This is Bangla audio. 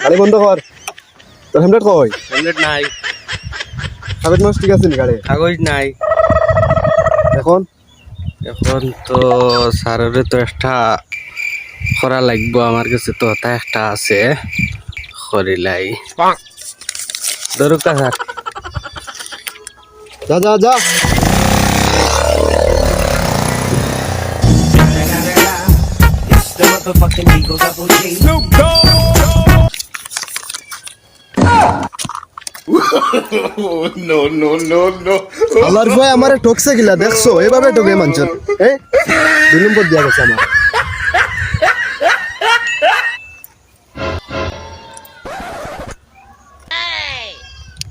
গাড়ি বন্ধ কর। তোর হেমলেট কই? হেলমেট নাই, কাগজ মাস ঠিক আছে নি গাড়ি? কাগজ নাই। এখন এখন তো স্যারের তো একটা করা লাগবো, আমার কাছে তো ওটা একটা আছে, করিলাই দরকার স্যার। যা যা যা। আমার ভাই আমারে ঠকছে গিলা দেখছো, এভাবে ঠকে মানুষের। এই 2 নম্বর দিয়া গেছে আমার।